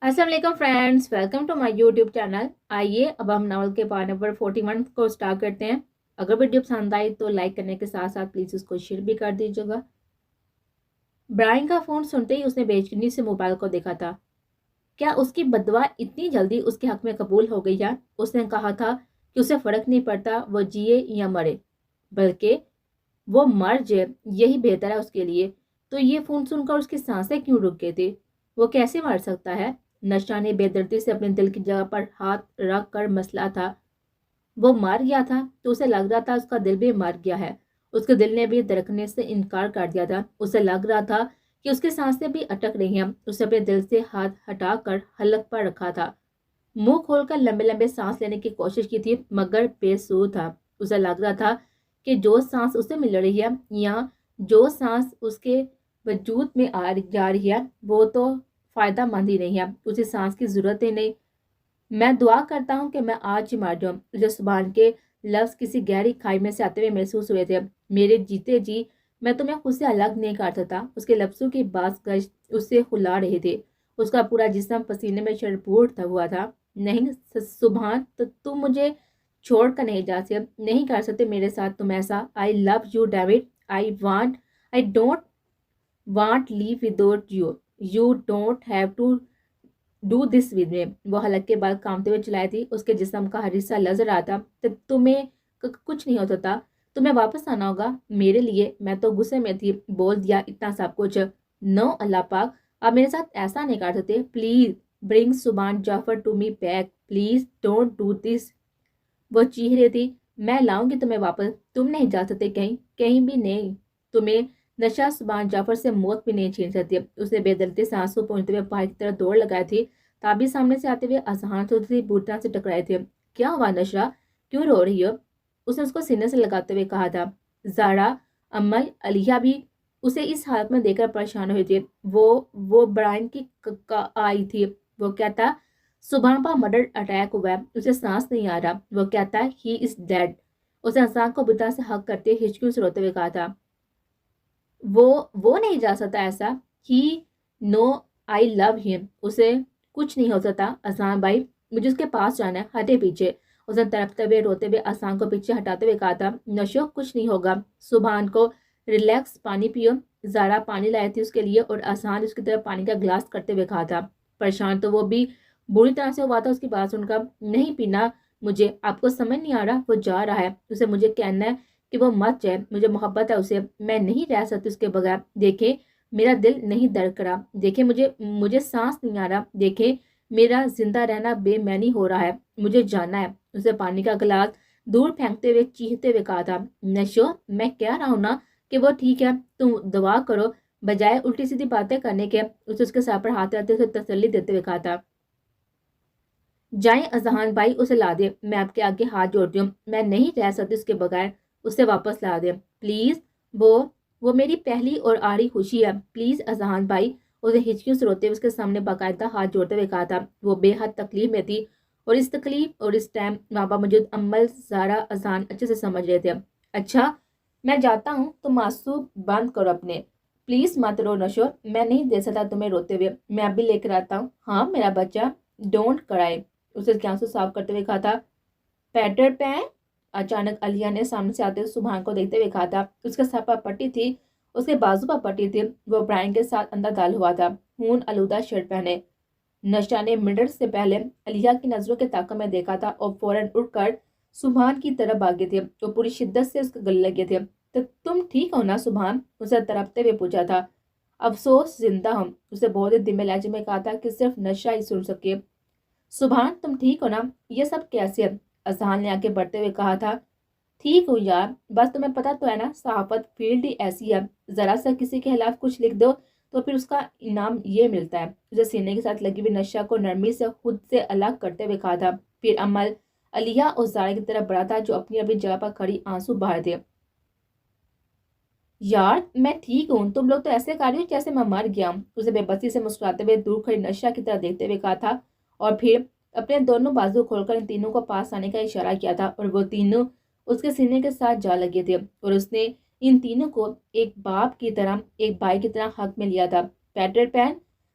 अस्सलाम वालेकुम friends, welcome to my YouTube channel. आइए अब हम नावल के पार्ट नंबर 41 को स्टार्ट करते हैं। अगर वीडियो पसंद आई तो लाइक करने के साथ साथ प्लीज़ उसको शेयर भी कर दीजिएगा। ब्रायन का फ़ोन सुनते ही उसने बेचैनी से मोबाइल को देखा था। क्या उसकी बददुआ इतनी जल्दी उसके हक में कबूल हो गई है? उसने कहा था कि उसे फ़र्क नहीं पड़ता वो जिए या मरे, बल्कि वो मर जाए यही बेहतर है उसके लिए। तो ये फ़ोन सुनकर उसकी सांसें क्यों रुक गई थी? वो कैसे मर सकता है? नशा ने बेदर्दी से अपने दिल की जगह पर हाथ रख कर मसला था। वो मर गया था तो उसे लग रहा था उसका दिल भी मर गया है। उसके दिल ने भी धड़कने से इनकार कर दिया था। उसे लग रहा था कि उसकी सांसें भी अटक रही हैं। उसने अपने दिल से हाथ हटाकर हलक पर रखा था, मुंह खोलकर लंबे लंबे सांस लेने की कोशिश की थी, मगर बेसुध था। उसे लग रहा था कि जो सांस उसे मिल रही है या जो सांस उसके वजूद में जा रही है वो तो फायदा मंद ही नहीं है। उसे सांस की जरूरत ही नहीं। मैं दुआ करता हूँ कि मैं आज ही मर जाऊं। मुझे सुभान के लफ्ज किसी गहरी खाई में से आते हुए महसूस हुए थे। मेरे जीते जी मैं तुम्हें खुद से अलग नहीं कर सकता। उसके लफ्जों की बात गश्त उससे खुला रहे थे। उसका पूरा जिस्म पसीने में शरबूर हुआ था। नहीं सुभान, तो तुम मुझे छोड़ कर नहीं जा सकते, नहीं कर सकते मेरे साथ तुम ऐसा। I love you David. I don't want leave without you. You don't have to do this with me. वो हलक के बाल कामते हुए चलाई थी। उसके जिस्म का हर हिस्सा लज रहा था। तो तुम्हें कुछ नहीं होता था। तुम्हें वापस आना होगा मेरे लिए। मैं तो गुस्से में थी, बोल दिया इतना सब कुछ। नो अल्लाह पाक, आप मेरे साथ ऐसा नहीं कर सकते। Please bring Subhan Jafar to me back, please don't do this. वो चीख रही थी, मैं लाऊंगी तुम्हें वापस। तुम नहीं जा सकते कहीं, कहीं भी नहीं। तुम्हें नशा सुबान जाफर से मौत भी नहीं छीन सकती। उसने बेदर्दी से आंसू पहुंचते हुए पहाड़ की तरफ दौड़ लगाई थी। ताबी सामने से आते हुए आसान से बूटा से टकराए थे। क्या हुआ नशा, क्यों रो रही हो? उसने उसको सीने से लगाते हुए कहा था। जारा, अम्मल, अलिया भी उसे इस हालत में देखकर परेशान हुए थे। वो ब्रायन की आई थी। वो कहता सुबह पर मर्डर अटैक हुआ है, उसे सांस नहीं आ रहा। वो कहता है ही इज डेड। उसने इंसान को बुता से हक करते हिचकियों से रोते हुए कहा था। वो नहीं जा सकता ऐसा। ही नो आई लव हिम। उसे कुछ नहीं हो सकता आसान भाई, मुझे उसके पास जाना है, हटे पीछे। उसने तड़पते हुए रोते हुए आसान को पीछे हटाते हुए कहा था। नशो कुछ नहीं होगा, सुबहान को रिलैक्स, पानी पियो। जारा पानी लाई थी उसके लिए और आसान उसकी तरफ पानी का गिलास करते हुए कहा था। परेशान तो वो भी बुरी तरह से हुआ था उसकी बात सुनकर। नहीं पीना मुझे, आपको समझ नहीं आ रहा? वो जा रहा है, उसे मुझे कहना है कि वो मत जाए। मुझे मोहब्बत है उसे, मैं नहीं रह सकती उसके बगैर। देखे मेरा दिल नहीं धड़क रहा। देखे मुझे मुझे सांस नहीं आ रहा। देखे मेरा जिंदा रहना बेमैनी हो रहा है। मुझे जाना है। उसे पानी का गिलास दूर फेंकते हुए चीखते हुए कहा था। नशो, मैं कह रहा हूँ ना कि वो ठीक है, तुम दुआ करो बजाय उल्टी सीधी बातें करने के। उसे उसके सर पर हाथ रखते उसे तसल्ली देते हुए कहा था। जाए अजहान भाई, उसे ला दे। मैं आपके आगे हाथ जोड़ती हूँ, मैं नहीं रह सकती उसके बगैर। उसे वापस ला दे प्लीज। वो वो मेरी पहली और आखिरी खुशी है, प्लीज अजहान भाई। उसे हिचकियों से रोते हुए उसके सामने बाकायदा हाथ जोड़ते हुए कहा था। वो बेहद तकलीफ में थी और इस तकलीफ और इस टाइम वहाँ पर मौजूद अम्मल, जारा, अजहान अच्छे से समझ रहे थे। अच्छा मैं जाता हूँ, तुम आंसू बंद करो अपने। प्लीज मत रो नशो, मैं नहीं दे सकता तुम्हें रोते हुए। मैं अभी लेकर आता हूँ। हाँ मेरा बच्चा, डोंट क्राई। उसे उसके आंसू साफ करते हुए कहा था। पैटर पैन। अचानक अलिया ने सामने से आते हुए सुबहान को देखते हुए कहा था। उसके सर पर पट्टी थी, उसके बाजू पर पट्टी थी। वो ब्रायन के साथ अंदर दाल हुआ था, खून आलूदा शर्ट पहने। नशा ने मिनट से पहले अलिया की नजरों के ताक़त में देखा था और फौरन उठकर सुबहान की तरफ भागे थे। वो पूरी शिद्दत से उसके गले लगे थे। तो तुम ठीक हो ना सुबहान? उसे तड़पते हुए पूछा था। अफसोस जिंदा हम, उसे बहुत ही धीमे लहजे में कहा था कि सिर्फ नशा ही सुन सके। सुभान तुम ठीक हो ना? ये सब कैसे है? अजहान ने आगे बढ़ते हुए कहा था। ठीक हूँ यार, बस तुम्हें पता तो है ना सहाफत फील्ड ही ऐसी है। जरा सा किसी के खिलाफ कुछ लिख दो तो फिर उसका इनाम ये मिलता है। उसे सीने के साथ लगी हुई नशा को नरमी से खुद से अलग करते हुए कहा था। फिर अमल, अलिया और जारा की तरफ बढ़ा था जो अपनी अपनी जगह पर खड़ी आंसू बहा थे। यार मैं ठीक हूँ, तुम लोग तो ऐसे कर रही हो जैसे मैं मर गया हूँ। उसे बेबसी से मुस्कुराते हुए दूर खड़ी नशा की तरफ देखते हुए कहा था और फिर अपने दोनों बाजू खोलकर इन तीनों को पास आने का इशारा किया था और वो तीनों उसके सीने के साथ जा लगे थे और उसने इन तीनों को एक बाप की तरह, एक भाई की तरह हक में लिया था। पैटर पैन,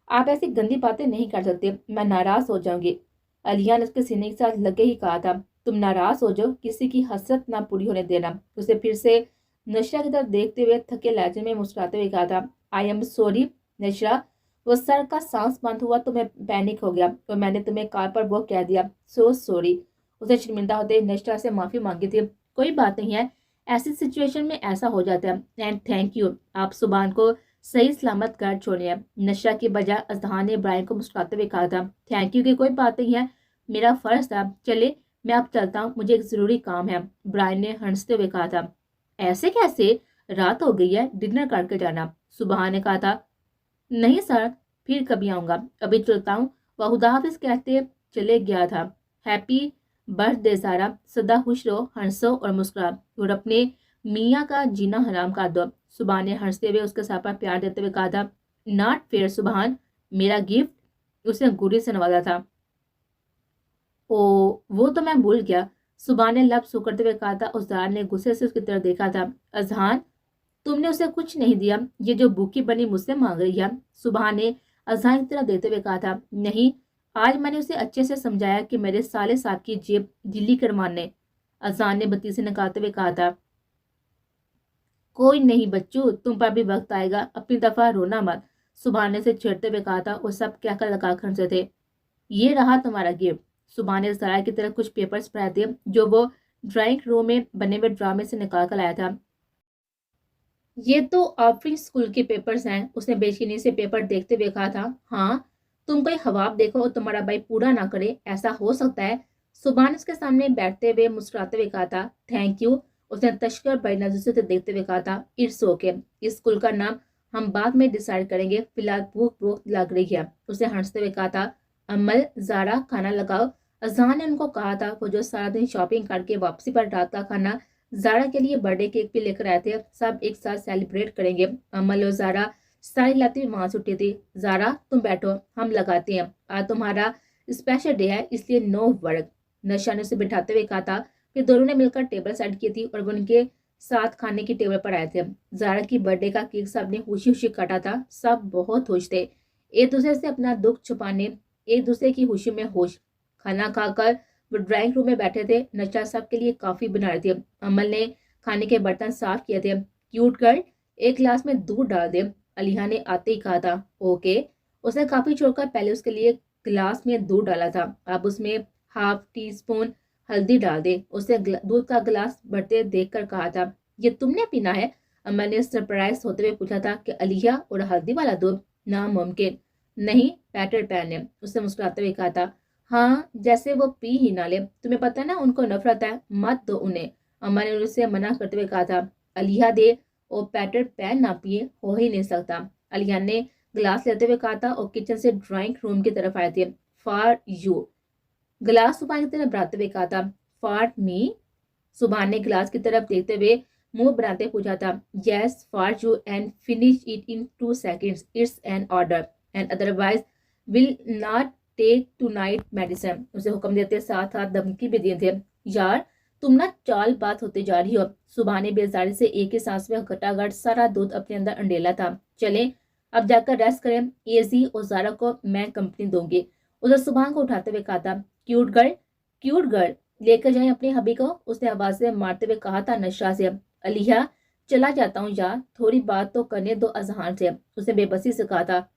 आप ऐसी गंदी बातें नहीं कर सकते, मैं नाराज हो जाऊंगी। अलिया ने उसके सीने के साथ लगे ही कहा था, तुम नाराज हो जाओ, किसी की हसरत ना पूरी होने देना। उसे फिर से नशरा की तरफ देखते हुए थके लहजे में मुस्कुराते हुए कहा था, आई एम सॉरी नशरा, वो सर का सांस बंद हुआ तो मैं पैनिक हो गया और मैंने तुम्हें कार पर वो कह दिया, सो सॉरी। उसे शर्मिंदा होते नशरा से माफी मांगी थी। कोई बात नहीं है, ऐसी सिचुएशन में ऐसा हो जाता है, एंड थैंक यू, आप सुभान को सही सलामत घर छोड़िए। नशरा की बजाय अजहान ने इब्राहिम को मुस्कुराते हुए कहा था, थैंक यू की कोई बात नहीं है, मेरा फर्ज था, चले मैं अब चलता हूँ, मुझे एक जरूरी काम है। ब्रायन ने हंसते हुए कहा था, ऐसे कैसे, रात हो गई है, डिनर करके जाना। सुबहान ने कहा था, नहीं सर, फिर कभी आऊंगा, अभी चलता हूँ। वह खुदाहाफिज कहते चले गया था। हैप्पी बर्थडे सारा, सदा खुश रहो, हंसो और मुस्कुरा और अपने मियाँ का जीना हराम कर दो। सुबहान ने हंसते हुए उसके सर पर प्यार देते हुए कहा था, नॉट फेयर सुबहान, मेरा गिफ्ट। उसने गुर्रे से नवाजा था। ओ, वो तो मैं भूल गया। सुबहान ने लब सुकड़ते हुए कहा था। उजदार ने गुस्से से उसकी तरफ देखा था। अजहान, तुमने उसे कुछ नहीं दिया, ये जो भूखी बनी मुझसे मांग रही है। सुबहान ने अजहान की तरफ देते हुए कहा था, नहीं, आज मैंने उसे अच्छे से समझाया कि मेरे साले साहब की जेब ढीली करवाने। अजहान ने बत्ती से नकारते हुए कहा था, कोई नहीं बच्चू, तुम पर भी वक्त आएगा, अपनी दफा रोना मत। सुबहान ने उसे छेड़ते हुए कहा था। वो सब क्या कर लगा खड़े थे। ये रहा तुम्हारा गिफ्ट। सुबहान ने सराय की तरफ कुछ पेपर्स पढ़ाए थे जो वो ड्राइंग रूम में बने हुए ड्रामे से निकाल कर लाया था। ये तो आफरी स्कूल के पेपर्स हैं। उसने बेचैनी से पेपर देखते हुए कहा था, हाँ, तुम कोई ख्वाब देखो और तुम्हारा भाई पूरा ना करे, ऐसा हो सकता है। सुबहान उसके सामने बैठते हुए मुस्कुराते हुए कहा था, थैंक यू। उसने तशकर बड़ी नजर से देखते हुए कहा था, इट्स ओके, इस स्कूल का नाम हम बाद में डिसाइड करेंगे, फिलहाल भूख भूख लग रही है। उसने हंसते हुए कहा था, अमल, जारा, खाना लगाओ। अजहान ने उनको कहा था, वो जो सारा दिन शॉपिंग करके वापसी पर रात का खाना जारा के लिए बर्थडे केक भी लेकर आए थे, सब एक साथ सेलिब्रेट करेंगे। अमल और जारा साड़ी लाती हुई वहां से उठी थी। जारा, तुम बैठो, हम लगाते हैं, आज तुम्हारा स्पेशल डे है, इसलिए नो वर्क। नशा ने उसे बिठाते हुए कहा था। फिर दोनों ने मिलकर टेबल सेट की थी और वो उनके साथ खाने की टेबल पर आए थे। जारा की बर्थडे का केक सबने खुशी खुशी काटा था। सब बहुत खुश थे, एक दूसरे से अपना दुख छुपाने, एक दूसरे की खुशी में होश। खाना खाकर वो ड्राइंग रूम में बैठे थे। नशा सबके लिए काफी बना रही थी। अमल ने खाने के बर्तन साफ किए थे। क्यूट गर्ल, एक गिलास में दूध डाल दे, अलिया ने आते ही कहा था। ओके। उसने काफी छोड़कर पहले उसके लिए गिलास में दूध डाला था, अब उसमें हाफ टी स्पून हल्दी डाल दे। उसने दूध का गिलास बढ़ते देखकर कहा था, ये तुमने पीना है? अमल ने सरप्राइज होते हुए पूछा था कि अलिया, और हल्दी वाला दूध? नामुमकिन। नहीं, पैटर पैन ने उससे मुस्कुराते हुए कहा था। हाँ, जैसे वो पी ही ना ले, तुम्हें पता है ना उनको नफरत है, मत दो उन्हें। अम्मा ने उसे मना करते हुए कहा था, अलिया दे, और पैटर पैन ना पिए हो ही नहीं सकता। अलिया ने गिलास लेते हुए कहा था और किचन से ड्राइंग रूम की तरफ आए थे। For you. गिलास सुबह की तरफ बढ़ाते हुए कहा था, फॉर मी। सुबह ने गिलास की तरफ देखते हुए मुंह बनाते पूछा था, yes for you, and finish it in 2 seconds, it's an order, and otherwise will not take tonight medicine. उसे हुक्म देते साथ साथ धमकी भी दिए थे। यार, तुम ना चाल बात होते जा रही हो। सुबह ने बेजारी से एक ही सांस में घटाघट सारा दूध अपने अंदर अंडेला था। चले, अब जाकर रेस्ट करें, एजी और जारा को मैं कंपनी दूंगी। उधर सुबह को उठाते हुए कहा था, क्यूट गर्ल, क्यूट गर्ल, लेकर जाए अपने हबी को। उसने आवाज से मारते हुए कहा था नशा से। अलिया, चला जाता हूँ यार, थोड़ी बात तो करने दो अजहान से। उसने बेबसी से कहा था,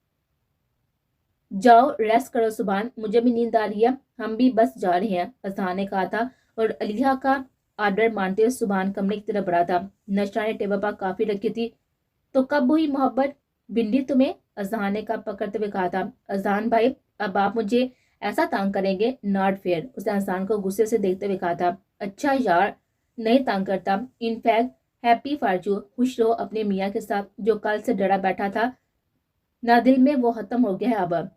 जाओ रेस्ट करो सुभान, मुझे भी नींद आ रही है, हम भी बस जा रहे हैं, अजहान ने कहा था। और अलिया का आर्डर मानते हुए सुभान कमरे की तरफ बढ़ा था। नशा ने टेबल पर काफी रखी थी। तो कब हुई मोहब्बत भिंडी तुम्हें? अजहान ने कब पकड़ते हुए कहा था। अजहान भाई, अब आप मुझे ऐसा तंग करेंगे, नॉट फेयर। उसने अजहान को गुस्से से देखते हुए कहा था। अच्छा यार, नहीं तंग करता, इनफैक्ट हैप्पी फार्जू, खुश रहो अपने मियाँ के साथ, जो कल से डरा बैठा था ना दिल में, वो खत्म हो गया है अब।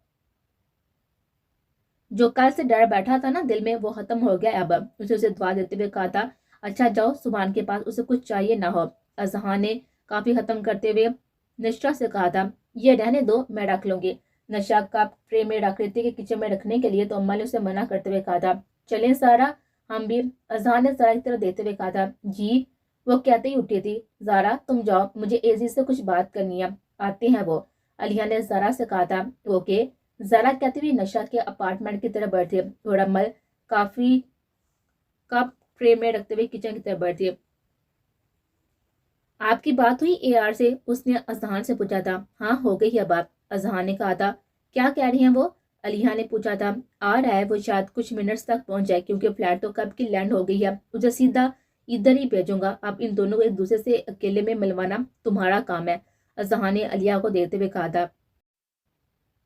जो कल से डर बैठा था ना दिल में, वो खत्म हो गया अब। उसे उसे दुआ देते हुए कहा था, अच्छा जाओ सुभान के पास, उसे कुछ चाहिए ना हो। अजहान ने काफी खत्म करते हुए नशा से कहा था, ये रहने दो, मैं रख लूंगी। नशा का ट्रे में रख रही थी कि किचन में रखने के लिए, तो अम्मा ने उसे मना करते हुए कहा था, चलें सारा, हम भी। अजहान ने सारा की तरफ देते हुए कहा था, जी। वो कहते ही उठी थी, जारा तुम जाओ, मुझे एजी से कुछ बात करनी है, आते हैं वो। अलिया ने ज़रा से कहा था। ओके। ज़रा कहते हुए नशा के अपार्टमेंट की तरफ बढ़ती और अमल काफ़ी कप ट्रे में रखते हुए किचन की तरफ बढ़ती। आपकी बात हुई एआर से? उसने अजहान से पूछा था। हाँ, हो गई है बात, अजहान ने कहा था। क्या कह रही हैं वो? अलिया ने पूछा था। आ रहा है, वो शायद कुछ मिनट्स तक पहुंच जाए क्योंकि फ्लाइट तो कब की लैंड हो गई है। उसे सीधा इधर ही भेजूंगा। अब इन दोनों को एक दूसरे से अकेले में मिलवाना तुम्हारा काम है, अजहान ने अलिया को देखते हुए कहा था।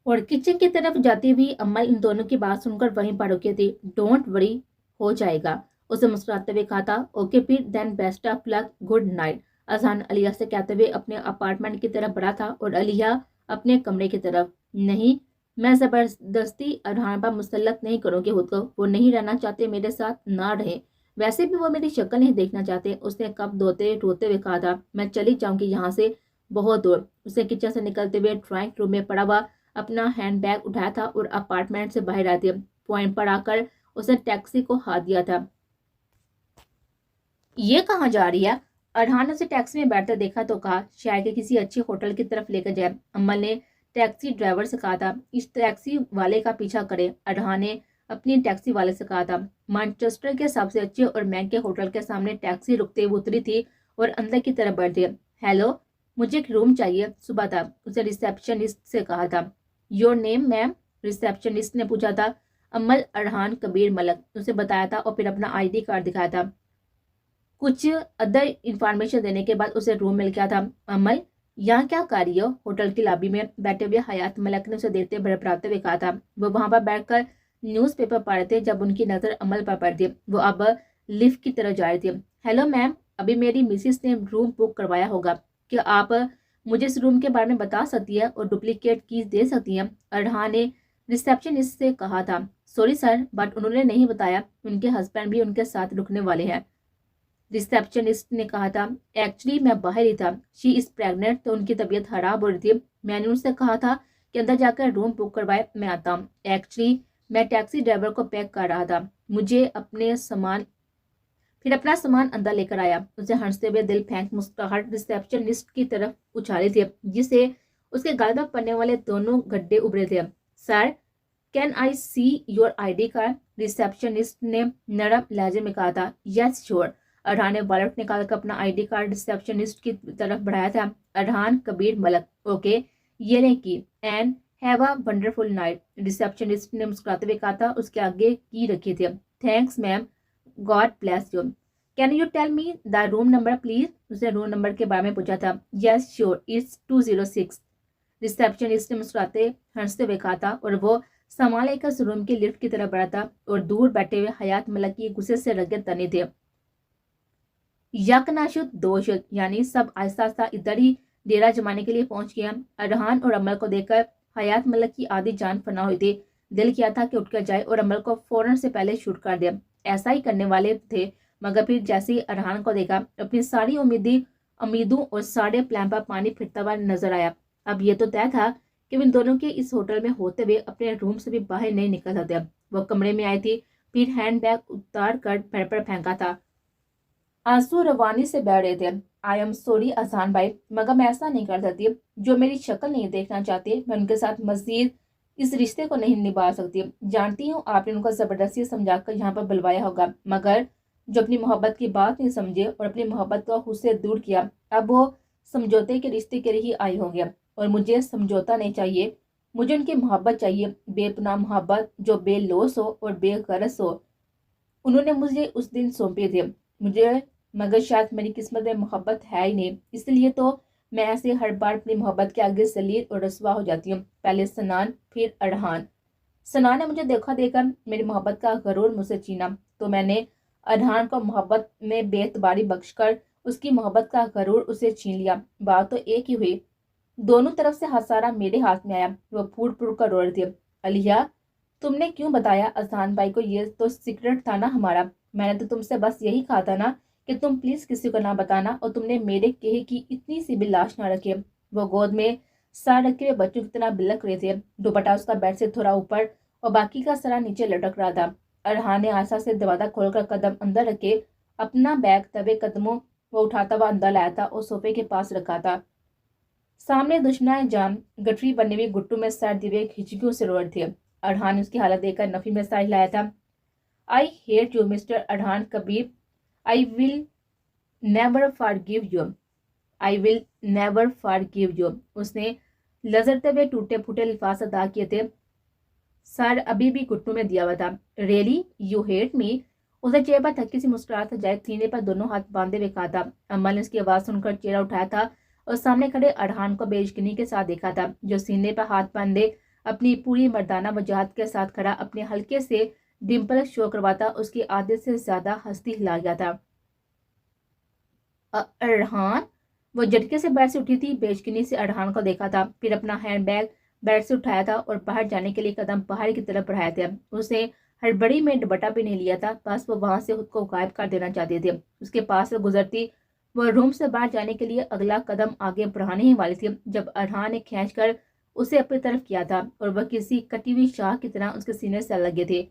और किचन की तरफ जाती हुई अम्मा इन दोनों की बात सुनकर वहीं पर रुकी थी। डोंट वरी, हो जाएगा, उसे मुस्कुराते हुए कहा था। ओके फिर, then best of luck, good night, Azhan Aliya से कहते हुए अपने अपार्टमेंट की तरफ बढ़ा था और अलिया अपने कमरे की तरफ। नहीं, मैं जबरदस्ती अरहान पर मुसल्लत नहीं करूंगी खुद को। वो नहीं रहना चाहते मेरे साथ, ना रहे। वैसे भी वो मेरी शक्ल नहीं देखना चाहते, उसने कप धोते रोते हुए कहा था। मैं चली जाऊंगी यहाँ से, बहुत दूर। उसे किचन से निकलते हुए ड्राइंग रूम में पड़ा हुआ अपना हैंड बैग उठाया था और अपार्टमेंट से बाहर आती पॉइंट पर आकर उसने टैक्सी को हाथ दिया था। ये कहाँ जा रही है? अरहान ने उसे टैक्सी में बैठते देखा तो कहा, शायद कि किसी अच्छे होटल की तरफ लेकर जाए। अम्मल ने टैक्सी ड्राइवर से कहा था, इस टैक्सी वाले का पीछा करे। अरहान ने अपनी टैक्सी वाले से कहा था। मैनचेस्टर के सबसे अच्छे और महंगे होटल के सामने टैक्सी रुकते हुए उतरी थी और अंदर की तरफ बढ़ गई। हेलो, मुझे एक रूम चाहिए, सुबह था, उसे रिसेप्शनिस्ट से कहा था। योर नेम मैम, रिसेप्शनिस्ट ने पूछा था। अमल अरहान कबीर मलक, उसे बताया था और फिर अपना आईडी कार्ड दिखाया था। कुछ अदर इंफॉर्मेशन देने के बाद उसे रूम मिल गया था। अमल, यहाँ क्या कर रही हो? होटल की लॉबी में बैठे हुए हयात मलक ने उसे देते भड़बड़ाते हुए कहा था। वो वहां पर बैठकर न्यूज़पेपर पढ़ रहे थे जब उनकी नजर अमल पर पड़ती। वो अब लिफ्ट की तरफ जा रही थी। हेलो मैम, अभी मेरी मिसिस ने रूम बुक करवाया होगा, क्या आप मुझे इस रूम के बारे में बता सकती है और डुप्लीकेट कीज दे सकती हैं? अरहान ने रिसेप्शनिस्ट से कहा था। सॉरी सर, बट उन्होंने नहीं बताया उनके हस्बैंड भी उनके साथ रुकने वाले हैं, रिसेप्शनिस्ट ने कहा था। एक्चुअली मैं बाहर ही था, शी इज प्रेग्नेंट, तो उनकी तबीयत खराब हो रही थी। मैंने उनसे कहा था कि अंदर जाकर रूम बुक करवाए, मैं आता हूँ। एक्चुअली मैं टैक्सी ड्राइवर को पैक कर रहा था, मुझे अपने सामान फिर अपना सामान अंदर लेकर आया। उसे हंसते हुए दिल फेंक मुस्कुराहट रिसेप्शनिस्ट की तरफ उछाली थी, जिसे उसके गाल पर पड़ने वाले दोनों गड्ढे उभरे थे। Sir, can I see your ID card, receptionist ने नरम लहजे में कहा था। यस श्योर, अरहान ने वॉलेट निकालकर अपना आईडी कार्ड रिसेप्शनिस्ट की तरफ बढ़ाया था। अरहान कबीर मलक, ओके, ये ले की, and have a wonderful night, receptionist ने मुस्कुराते हुए कहा था। उसके आगे की रखी थी। Thanks ma'am, God bless you, can you tell me the room number please, उसने रूम नंबर के बारे में पूछा था। यस श्योर, इट्स 206, रिसेप्शनिस्ट ने मुस्कुराते हंसते हुए कहा था और वो सामान लेकर उस रूम की लिफ्ट की तरफ बढ़ा था और दूर बैठे हुए हयात मलक की गुस्से से रगे तने थे। यकनाशुद दोशुद, यानी सब आहिस्ता आहिस्ता इधर ही डेरा जमाने के लिए पहुंच गया। अरहान और अमल को देखकर हयात मलक की आधी जान फना हुई थी। दिल किया था कि उठकर जाए और अमल को फौरन से पहले शूट कर दे। ऐसा ही करने वाले थे, मगर फिर जैसे ही अरहान को देखा, अपनी सारी उम्मीदों और सारे प्लान पर पानी फिरता हुआ नजर आया। अब ये तो तय था कि इन दोनों के इस होटल में होते हुए अपने रूम से भी बाहर नहीं निकल सकते। वो कमरे में आई थी, फिर हैंड बैग उतार कर बेड पर फेंका था। आंसू रवानी से बह रहे थे। आई एम सॉरी अजहान भाई, मगर मैं ऐसा नहीं कर सकती। जो मेरी शक्ल नहीं देखना चाहते, मैं उनके साथ मजीद इस रिश्ते को नहीं निभा सकती। जानती हूँ आपने उनको जबरदस्ती समझाकर यहाँ पर बुलवाया होगा, मगर जो अपनी मोहब्बत की बात नहीं समझे और अपनी मोहब्बत को खुद से दूर किया, अब वो समझौते के रिश्ते के लिए ही आए होंगे। और मुझे समझौता नहीं चाहिए, मुझे उनकी मोहब्बत चाहिए, बेपनाह मोहब्बत जो बेलौस हो और बेगरज हो। उन्होंने मुझे उस दिन सौंपे थे मुझे, मगर शायद मेरी किस्मत में मोहब्बत है ही नहीं, इसलिए तो मैं ऐसे हर बार अपनी मोहब्बत के आगे जलील और रसवा हो जाती हूँ। पहले सनान, फिर अरहान। सनान ने मुझे धोखा देकर मेरी मोहब्बत का गरूर मुझसे छीना, तो मैंने अरहान को मोहब्बत में बेतबारी बख्शकर उसकी मोहब्बत का गरूर उसे छीन लिया। बात तो एक ही हुई, दोनों तरफ से हसारा मेरे हाथ में आया। वो फूट फूट कर रो रही थी। अलिया, तुमने क्यों बताया अजहान भाई को? ये तो सीक्रेट था ना हमारा। मैंने तो तुमसे बस यही कहा था ना कि तुम प्लीज किसी को ना बताना, और तुमने मेरे कहे की इतनी सी भी लाश ना रखी। वो गोद में सर रखे हुए बच्चों की तरह बिलक रहे थे। दुपट्टा उसका बेड से थोड़ा ऊपर और बाकी का सरा नीचे लटक रहा था। अरहान ने आशा से दरवाजा खोलकर कदम अंदर रखे अपना बैग दबे कदमों वो उठाता हुआ अंदर लाया था और सोफे के पास रखा था। सामने दुश्मनाए जान गठरी बने हुए गुट्टू में सर दिए खिचकियों से रो रहे थे। अरहान ने उसकी हालत देखकर नफी में साइज लाया था। I hate you mister Arhan Kabir, I will never forgive you, I will never forgive you. उसने लजरते हुए टूटे फूटे अल्फाज अदा किए थे। सर अभी भी घुटनों में दिया हुआ था। Really you hate me? उसने चेहरे पर थकी सी मुस्कुराहट सजाए सीने पर दोनों हाथ बांधे हुए कहा था। अम्मा ने उसकी आवाज सुनकर चेहरा उठाया था और सामने खड़े अरहान को बेयकीनी के साथ देखा था, जो सीने पर हाथ बांधे अपनी पूरी मर्दाना वजाहत के साथ खड़ा अपने हल्के से डिम्पल शो करवाता उसकी आदत से ज्यादा हंसती हिला गया था। अरहान? वो झटके से बेड से उठी थी, बेयकीनी से अरहान को देखा था, फिर अपना हैंड बैग बेड से उठाया था और बाहर जाने के लिए कदम बाहर की तरफ बढ़ाए थे। उसने हड़बड़ी में दुपट्टा भी नहीं लिया था, बस वो वहां से खुद को गायब कर देना चाहते थे। उसके पास से गुजरती वो रूम से बाहर जाने के लिए अगला कदम आगे बढ़ाने ही वाली थी जब अरहान ने खींच कर उसे अपनी तरफ किया था और वह किसी कटी हुई शाह की तरह उसके सीने से लगे थे।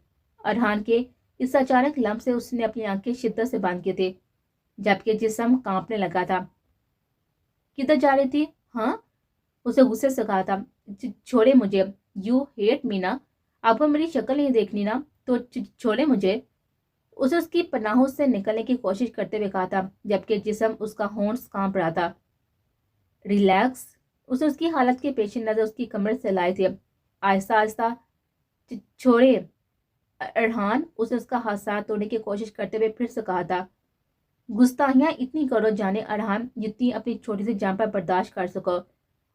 अरहान के इस अचानक लम्ह से उसने अपनी आंखें शिद्दत से बांध के थे, जबकि जिस्म कांपने लगा था। किधर जा रही थी? हाँ, उसे गुस्से से कहा था। छोड़े मुझे, यू हेट मी ना? आपको मेरी शक्ल नहीं देखनी ना, तो छोड़े मुझे। उसे उसकी पनाहों से निकलने की कोशिश करते हुए कहा था, जबकि जिस्म उसका होंठ कांप रहा था। रिलैक्स। उसे उसकी हालत के पेश नजर उसकी कमर से लाए थे। आहिस्ता आहिस्ता। छोड़े अरहान, उसे उसका हाथ साथ तोड़ने की कोशिश करते हुए फिर से कहा था। गुस्ताखियां इतनी करो जाने अरहान, जितनी अपनी छोटी सी जान पर बर्दाश्त कर सको।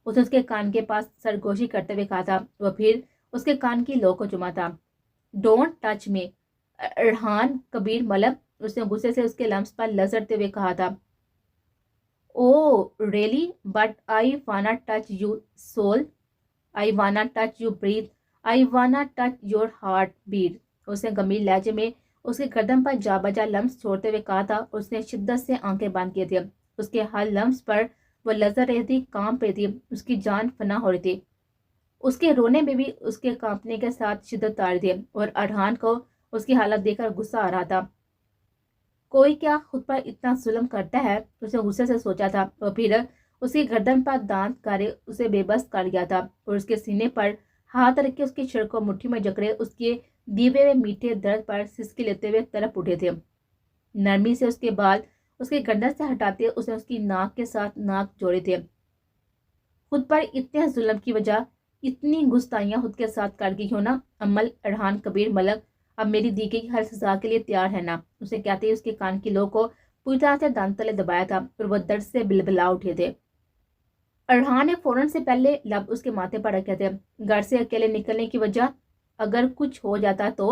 उसे उसके कान के पास सरगोशी करते हुए कहा था। वह फिर उसके कान की लो को चुमा था। Don't touch me Arhan Kabir मलब, उसने गुस्से से उसके लम्स पर लसरते हुए कहा था। ओ रियली, बट आई वाना टच यू सोल, आई वाना टच यू ब्रीथ, आई वाना टच योर हार्ट बीट। उसने गंभीर लहजे में उसके गर्दन पर जा बजा लम्स छोड़ते हुए कहा था। उसने शिद्दत से आंखें बांध किए थे। उसके हर लम्स पर वो लजर रही थी, कांप रही थी, उसकी जान फना हो रही थी। उसके रोने में भी उसके कांपने के साथ शिद्दत आ रही थी और अरहान को उसकी हालत देखकर गुस्सा आ रहा था। कोई क्या खुद पर इतना जुल्म करता है? उसे गुस्से से सोचा था और फिर उसकी गर्दन पर दांत कारे उसे बेबस कर गया था और उसके सीने पर हाथ रख के उसके सिर को मुट्ठी में जकड़े उसके दीवे में मीठे दर्द पर सिसकी लेते हुए तड़प उठे थे। नरमी से उसके बाल उसके गर्दन से हटाते उसने उसकी नाक के साथ नाक जोड़े थे। खुद पर इतने जुल्म की वजह इतनी गुस्ताइयां खुद के साथ कर गई हो ना अमल अरहान कबीर मलक, अब मेरी दी गई हर सजा के लिए तैयार है ना? उसे कहते ही उसके कान की लो को पूरी तरह से दांत तले दबाया था और वह दर्द से बिलबिला उठे थे। अरहान ने फौरन से पहले लब उसके माथे पर रखे थे। घर से अकेले निकलने की वजह अगर कुछ हो जाता तो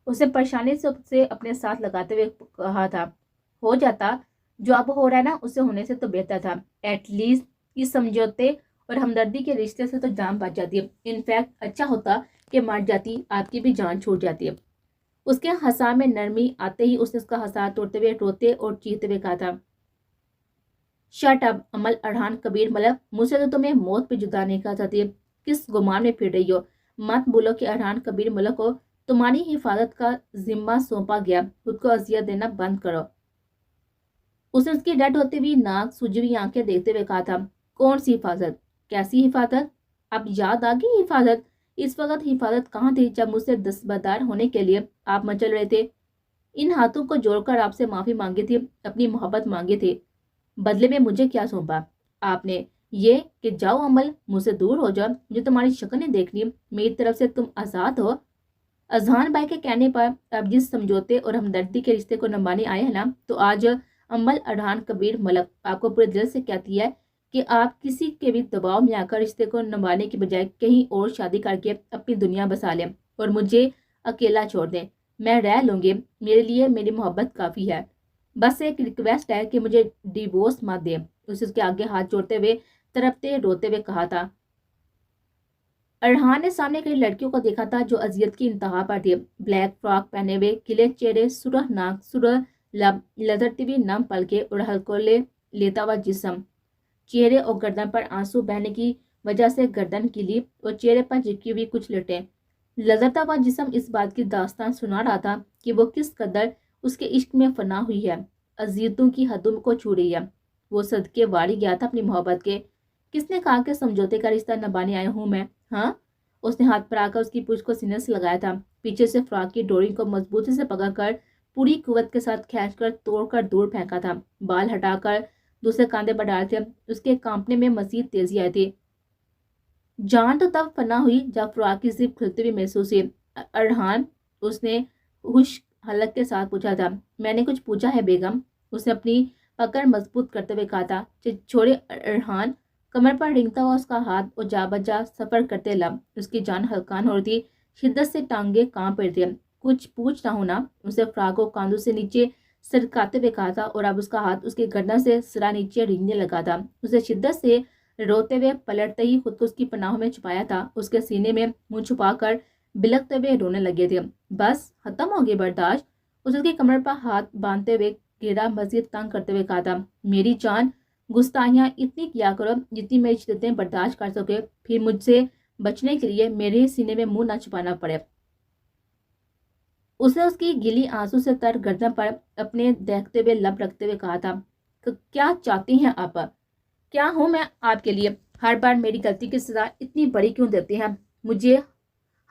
उसे परेशानी से उसे अपने साथ लगाते हुए कहा था। हो जाता, जो अब हो रहा है ना उससे होने से तो बेहतर था। एटलीस्ट इस समझौते और हमदर्दी के रिश्ते से तो जान बच जाती है। इनफैक्ट अच्छा होता कि मर जाती, आपकी भी जान छूट जाती है। उसके हंसा में नरमी आते ही उसने उसका हंसा तोड़ते हुए रोते और चीखते हुए कहा था। शट अप अमल अरहान कबीर मलब, मुझसे तो तुम्हें मौत पे जुदा नहीं कर सकती। किस गुमान में फिर रही हो? मत बोलो कि अरहान कबीर मलक को तुम्हारी हिफाजत का जिम्मा सौंपा गया, खुद को अजियत देना बंद करो। उसने उसकी डट होती हुई नाक सूजी हुई आंखें देखते हुए कहा था। कौन सी हिफाजत? कैसी हिफाजत? अब याद आ गई हिफाजत? इस वक्त हिफाजत कहाँ थी जब मुझसे दस्तबरदार होने के लिए आप मचल रहे थे? इन हाथों को जोड़कर आपसे माफी मांगी थी, अपनी मोहब्बत मांगी थी। बदले में मुझे क्या सौंपा आपने? ये कि जाओ अमल, मुझसे दूर हो जाओ, मुझे तुम्हारी शक्ल नहीं देखनी, मेरी तरफ से तुम आजाद हो। अजहान भाई के कहने पर अब जिस समझौते और हमदर्दी के रिश्ते को निभाने आए हैं ना, तो आज अमल अरहान कबीर मलक आपको पूरे दिल से कहती है कि आप किसी के भी दबाव में आकर रिश्ते को निभाने की बजाय कहीं और शादी करके अपनी दुनिया बसा लें और मुझे अकेला छोड़ दें। मैं रह लूंगी, मेरे लिए मेरी मोहब्बत काफ़ी है। बस एक रिक्वेस्ट है कि मुझे डिवोर्स मत दें। उसे उसके आगे हाथ जोड़ते हुए तड़पते रोते हुए कहा था। अरहान ने सामने खड़ी लड़कियों को देखा था जो अजियत की इंतहा पर थी। ब्लैक फ्रॉक पहने हुए, खिले चेहरे, सुरह नाक, सुरह लब, लदरती हुई नम पलके और हल्कोले लेता हुआ जिस्म। चेहरे और गर्दन पर आंसू बहने की वजह से गर्दन गीली और चेहरे पर चिपकी हुई कुछ लटें। लदरता हुआ जिस्म इस बात की दास्तान सुना रहा था कि वो किस कदर उसके इश्क में फना हुई है, अजियतों की हदों को छू रही है। वो सदके वारी गया था अपनी मोहब्बत के کس نے کہا کہ سمجھوتے کا رشتہ نبھانے آیا ہوں میں؟ ہاں؟ اس نے ہاتھ پر آ کر اس کی پوچھ کو سینے سے لگایا تھا، پیچھے سے فراق کی ڈوری کو مضبوطی سے پکڑ کر پوری قوت کے ساتھ کھینچ کر توڑ کر دور پھینکا تھا، بال ہٹا کر دوسرے کاندھے پر ڈالے تھے۔ اس کے کانپنے میں مزید تیزی آئی تھی۔ جان تو تب فنا ہوئی جب فراق کی زپ کھلتی ہوئی محسوس ہوئی۔ ارحان، اس نے خوش حلق کے ساتھ پوچھا تھا۔ میں نے کچھ پوچھا ہے بیگم؟ اس نے اپنی پکڑ مضبوط کرتے ہوئے کہا تھا۔ چھوڑے ارحان، کمر پر رنگتا ہوا اس کا ہاتھ اور جا بجا سفر کرتے لب، اس کی جان ہلکان ہو رہی تھی، شدت سے ٹانگیں کانپ رہی تھی۔ کچھ پوچھ رہا ہوں نا، اسے فراق کو کاندھوں سے نیچے سرکاتے ہوئے کہا تھا، اور اب اس کا ہاتھ اس کی گردن سے سرا نیچے رینگنے لگا تھا۔ اسے شدت سے روتے ہوئے پلٹتے ہی خود کو اس کی پناہوں میں چھپایا تھا، اس کے سینے میں منہ چھپا کر بلکتے ہوئے رونے لگے تھے۔ بس ختم ہوگی برداشت؟ اس کی کمر پر ہاتھ باندھتے ہوئے گھیرا مزید تنگ کرتے ہوئے کہا تھا۔ میری جان، گستاخیاں اتنی کیا کرو جتنی میری شدتیں برداشت کر سکے، پھر مجھ سے بچنے کے لیے میرے سینے میں منہ نہ چھپانا پڑے۔ اس نے اس کی گیلی آنسو سے تر گردن پر اپنے دیکھتے ہوئے لب رکھتے ہوئے کہا تھا۔ کیا چاہتی ہیں آپ؟ کیا ہوں میں آپ کے لیے؟ ہر بار میری غلطی کی سزا اتنی بڑی کیوں دیتی ہیں؟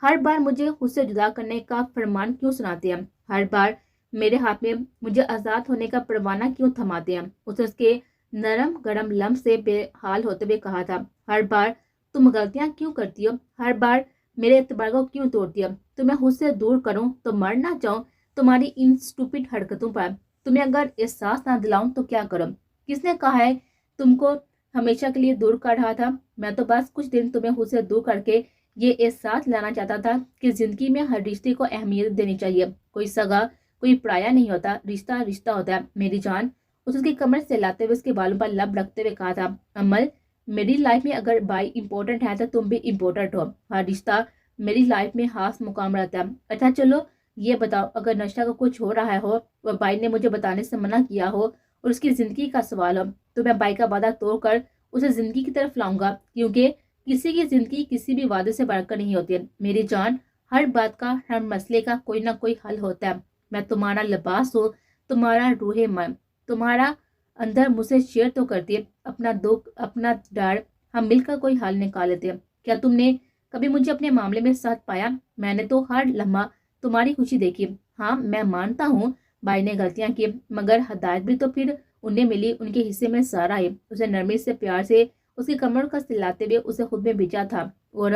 ہر بار مجھے خود سے جدا کرنے کا فرمان کیوں سناتے ہیں؟ ہر بار میرے ہاتھ میں مجھے آزاد ہونے کا پروانہ کیوں تھماتے ہیں؟ اس کے نرم گرم لمس سے بے حال ہوتے ہوئے کہا تھا۔ ہر بار تم غلطیاں کیوں کرتی ہو؟ ہر بار میرے اعتبار کو کیوں توڑتی ہو؟ تمہیں خود سے دور کروں تو مر نہ جاؤں تمہاری ان سٹوپڈ حرکتوں پر؟ تمہیں اگر احساس نہ دلاؤں تو کیا کروں؟ کس نے کہا ہے تم کو ہمیشہ کے لیے دور کر رہا تھا؟ میں تو بس کچھ دن تمہیں خود سے دور کر کے یہ احساس لانا چاہتا تھا کہ زندگی میں ہر رشتے کو اہمیت دینی چاہیے۔ کوئی سگا، کوئی پرایا نہیں ہوتا، رشتہ رشتہ ہوتا ہے میری جان۔ اس کی کمر سے لاتے ہوئے اس کے بالوں پر لب رکھتے ہوئے کہا تھا۔ عمل، میری لائف میں اگر بھائی امپورٹنٹ ہے تو تم بھی امپورٹنٹ ہو۔ ہر رشتہ میری لائف میں خاص مقام رہتا ہے۔ اچھا چلو یہ بتاؤ، اگر نشہ کا کچھ ہو رہا ہو اور بھائی نے مجھے بتانے سے منع کیا ہو اور اس کی زندگی کا سوال ہو، تو میں بھائی کا وعدہ توڑ کر اسے زندگی کی طرف لاؤں گا، کیونکہ کسی کی زندگی کسی بھی وعدے سے بڑھ کر نہیں ہوتی ہے میری جان۔ ہر بات کا، ہر مسئلے کا کوئی نہ کوئی حل ہوتا ہے۔ میں تمہارا لباس ہوں، تمہارا روح من، تمہارا اندر مجھ سے شیئر تو کرتی ہے اپنا دکھ، اپنا ڈر، ہم مل کر کوئی حل نکال لیتے ہیں۔ کیا تم نے کبھی مجھے اپنے معاملے میں ساتھ پایا؟ میں نے تو ہر لمحہ تمہاری خوشی دیکھی۔ ہاں میں مانتا ہوں بھائی نے غلطیاں کی، مگر ہدایت بھی تو پھر انہیں ملی، ان کے حصے میں سارا ہے۔ اسے نرمی سے پیار سے اس کی کمر کا سلاتے ہوئے اسے خود میں بھیجا تھا، اور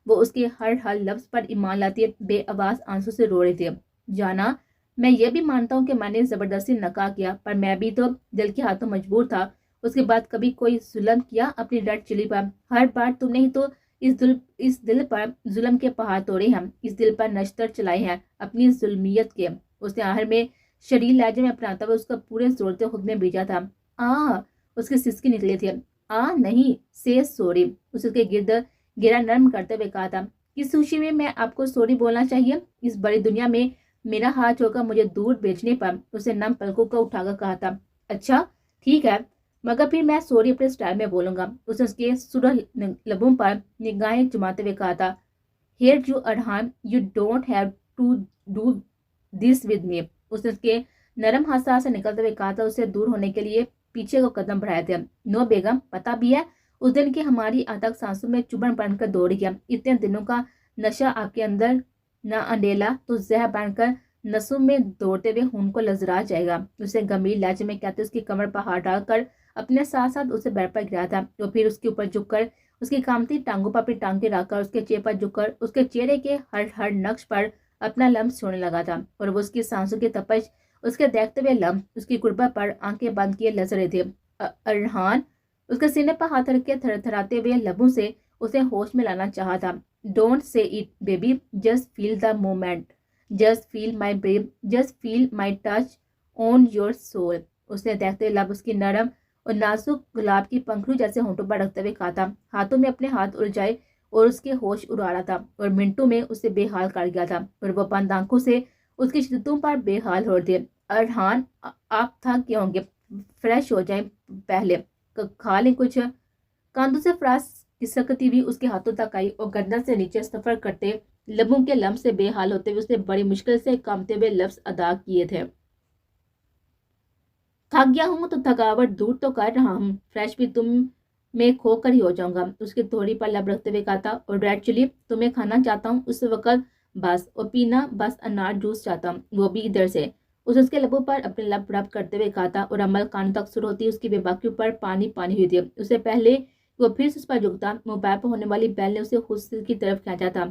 وہ اس کے ہر لفظ پر ایمان لاتی بے آواز آنسو سے رو رہی تھی۔ جانا، میں یہ بھی مانتا ہوں کہ میں نے زبردستی نکاح کیا، پر میں بھی تو دل کے ہاتھوں مجبور تھا۔ اس کے بعد کبھی کوئی ظلم کیا اپنی ریڈ چلی پر؟ ہر بار تم نے ہی تو اس دل پر ظلم کے پہاڑ توڑے ہیں، اس دل پر نشتر چلائے ہیں اپنی ظلمیت کے۔ اس نے آخر میں شریل لہجے میں اپناتا ہوا اس کا پورے زور سے خود میں بھیجا تھا۔ اس کی سسکی نکلی تھی۔ نہیں، سے سوری، اس کے گرد گرا نرم کرتے ہوئے کہا تھا۔ کس خوشی میں آپ کو سوری بولنا چاہیے؟ اس بڑی دنیا میں میرا ہاتھ چھوڑ کر مجھے دور بھیجنے پر اسے نم پلکوں کو اٹھا کر کہا تھا۔ اچھا ٹھیک ہے، مگر پھر میں سوری اپنے سٹائل میں بولوں گا۔ اس نے اس کے سرخ لبوں پر نگاہیں جماتے ہوئے کہا تھا۔ Here you Arhan, you don't have to do this with me. اس نے اس کے نرم ہاتھ سے نکلتے ہوئے کہا تھا، اسے دور ہونے کے لیے پیچھے کو قدم بڑھائے تھے۔ نو بیگم، پتہ بھی ہے اس دن کی ہماری آتک سانسوں میں چبھن بن کر دوڑ گیا۔ اتنے دنوں کا نشہ آپ کے اندر نہ انڈیلا تو زہر بن کر نسوں میں دوڑتے ہوئے خون کو لذرا جائے گا۔ اسے گمبھیر لہجے میں کہتے اس کی کمر پر ہاتھ ڈال کر اپنے ساتھ ساتھ اسے بیڈ پر گرا تھا، اور پھر اس کے اوپر جھک کر اس کی کامتی ٹانگوں پر اپنی ٹانگیں رکھ کر اس کے چہرے پر جھک کر اس کے چہرے کے ہر نقش پر اپنا لمس چھوڑنے لگا تھا، اور وہ اس کی سانسوں کی تپش، اس کے دیکھتے ہوئے لمس، اس کی قربت پر آنکھیں بند کیے لرز رہے تھے۔ ارحان اس کے سینے پر ہاتھ رکھ کے تھر تھراتے ہوئے لبوں سے اسے ہوش میں لانا چاہا تھا۔ Don't say it baby, just feel the moment, just feel my breath, just feel my touch on your soul. اس نے دیکھتے لب اس کی نرم اور نازک گلاب کی پنکھڑی جیسے ہونٹوں پر رکھتے ہوئے کہا تھا۔ ہاتھوں میں اپنے ہاتھ الجھائے اور اس کے ہوش اڑا رہا تھا، اور منٹوں میں اسے بے حال کر گیا تھا، اور وہ بند آنکھوں سے اس کی شدتوں پر بے حال ہو رہے تھے۔ ارحان آپ تھک گئے ہوں گے، فریش ہو جائیں، پہلے کھا لیں کچھ۔ کاندھوں سے فراس کسکتی ہوئی اس کے ہاتھوں تک آئی اور گردن سے نیچے سفر کرتے لبوں کے لمس سے بے حال ہوتے ہوئے اس نے بڑی مشکل سے کامتے ہوئے لفظ ادا کیے تھے۔ تھک گیا ہوں تو تھکاوٹ دور تو کر رہا ہوں، فریش بھی تم میں کھو کر ہی ہو جاؤں گا، اس کی تھوڑی پر لب رکھتے ہوئے کہا تھا، اور ریڈ چلی تمہیں کھانا چاہتا ہوں اس وقت بس، اور پینا بس انار جوس چاہتا ہوں، وہ بھی ادھر سے۔ اس کے لبوں پر اپنے لب رب کرتے ہوئے کہا تھا، اور عمل کان تک سر ہوتی اس کی بے باکی پر پانی پانی ہوئی تھی۔ اسے پہلے وہ پھر سے اس پر جھکتا، موبائل پر ہونے والی بیل نے اسے خود کی طرف کھینچا تھا۔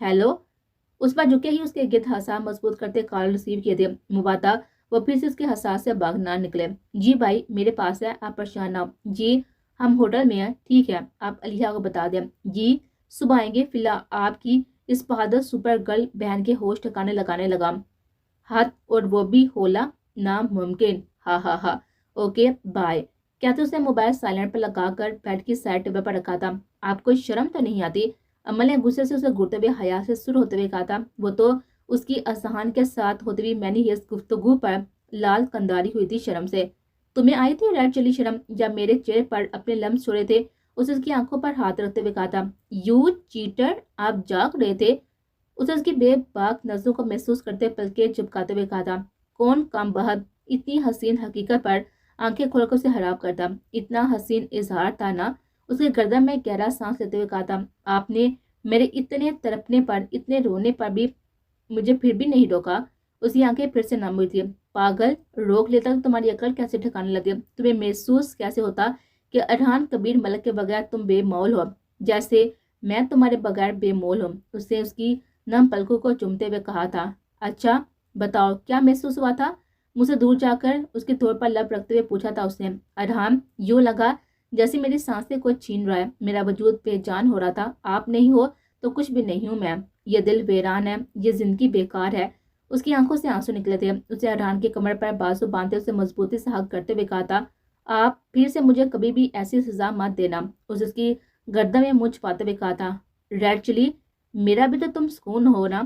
ہیلو، اس پر جھکے ہی اس کے گرد ہسا مضبوط کرتے کال ریسیو کیے تھے۔ مبادا وہ پھر سے اس کے حساس سے باغ نہ نکلے۔ جی بھائی میرے پاس ہے، آپ پریشان نہ ہو۔ جی ہم ہوٹل میں ہیں، ٹھیک ہے آپ علیحہ کو بتا دیں۔ جی صبح آئیں گے، فی الحال آپ کی اس بہادر سپر گرل بہن کے ہوش ٹھکانے لگانے لگا ہاتھ، اور وہ بھی ہولا ناممکن، ہاں ہاں ہاں، اوکے بائے۔ کہتے اس نے موبائل سائلنٹ پر لگا کر بیڈ کی سائڈ ٹیبل پر رکھا تھا۔ آپ کو شرم تو نہیں آتی؟ عمل نے غصے سے اسے گھرتے ہوئے حیا سے سر ہوتے ہوئے کہا تھا۔ وہ تو اس کی اذہان کے ساتھ ہوتے ہوئی میں نے اس گفتگو پر لال کنداری ہوئی تھی شرم سے۔ تمہیں آئی تھی ریڈ چلی شرم جب میرے چہرے پر اپنے لمس چھوڑے تھے؟ اس کی آنکھوں پر ہاتھ رکھتے ہوئے کہا تھا۔ یو چیٹر، آپ جاگ رہے تھے؟ اس کی بے باک نظروں کو محسوس کرتے پلکیں چپکاتے ہوئے کہا تھا۔ کون کام بہت اتنی حسین حقیقت پر آنکھیں کھول کر اسے حراب کرتا، اتنا حسین اظہار تھا نا۔ اس کے گردن میں گہرا سانس لیتے ہوئے کہا تھا، آپ نے میرے اتنے تڑپنے پر، اتنے رونے پر بھی مجھے پھر بھی نہیں روکا۔ اس کی آنکھیں پھر سے نم ہوئی تھی۔ پاگل، روک لیتا تو تمہاری عقل کیسے ٹھکانے لگے؟ تمہیں محسوس کیسے ہوتا کہ ارحان کبیر ملک کے بغیر تم بے مول ہو، جیسے میں تمہارے بغیر بے مول ہوں؟ اس نے اس کی نم پلکوں کو چومتے ہوئے کہا تھا۔ اچھا بتاؤ کیا محسوس ہوا تھا؟ مجھ سے دور جا کر اس کے تھوڑ پر لب رکھتے ہوئے پوچھا تھا اس نے۔ ارحان، یوں لگا جیسے میری سانسیں کوئی چھین رہا ہے، میرا وجود بے جان ہو رہا تھا۔ آپ نہیں ہو تو کچھ بھی نہیں ہوں میں، یہ دل ویران ہے، یہ زندگی بیکار ہے۔ اس کی آنکھوں سے آنسو نکلے تھے۔ اسے ارحان کی کمر پر بازو باندھتے اسے مضبوطی سے ہگ کرتے ہوئے کہا تھا، آپ پھر سے مجھے کبھی بھی ایسی سزا مت دینا۔ اس کی گردن میں منہ چھپاتے ہوئے کہا تھا۔ ریڈ چلی، میرا بھی تو تم سکون ہو نا،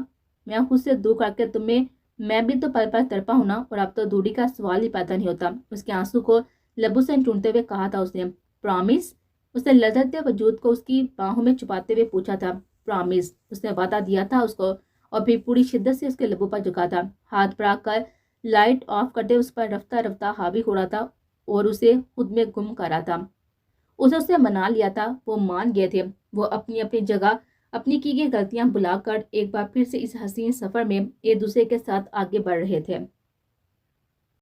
میں خود سے دور کر کے تمہیں، میں بھی تو پل پل تڑپا ہوں نا، اور اب تو دوری کا سوال ہی پیدا نہیں ہوتا۔ اس کے آنسو کو لبوں سے ڈھونڈتے ہوئے کہا تھا اس نے۔ پرامس؟ اس نے لذتے وجود کو اس کی باہوں میں چھپاتے ہوئے پوچھا تھا۔ پرامس؟ اس نے وعدہ دیا تھا اس کو، اور پھر پوری شدت سے اس کے لبوں پر جھکا تھا، ہاتھ بڑھا کر لائٹ آف کرتے اس پر رفتہ رفتہ حاوی ہو رہا تھا اور اسے خود میں گم کر رہا تھا۔ اسے منا لیا تھا، وہ مان گئے تھے، وہ اپنی اپنی جگہ اپنی کی گئی غلطیاں بلا کر ایک بار پھر سے اس حسین سفر میں ایک دوسرے کے ساتھ آگے بڑھ رہے تھے۔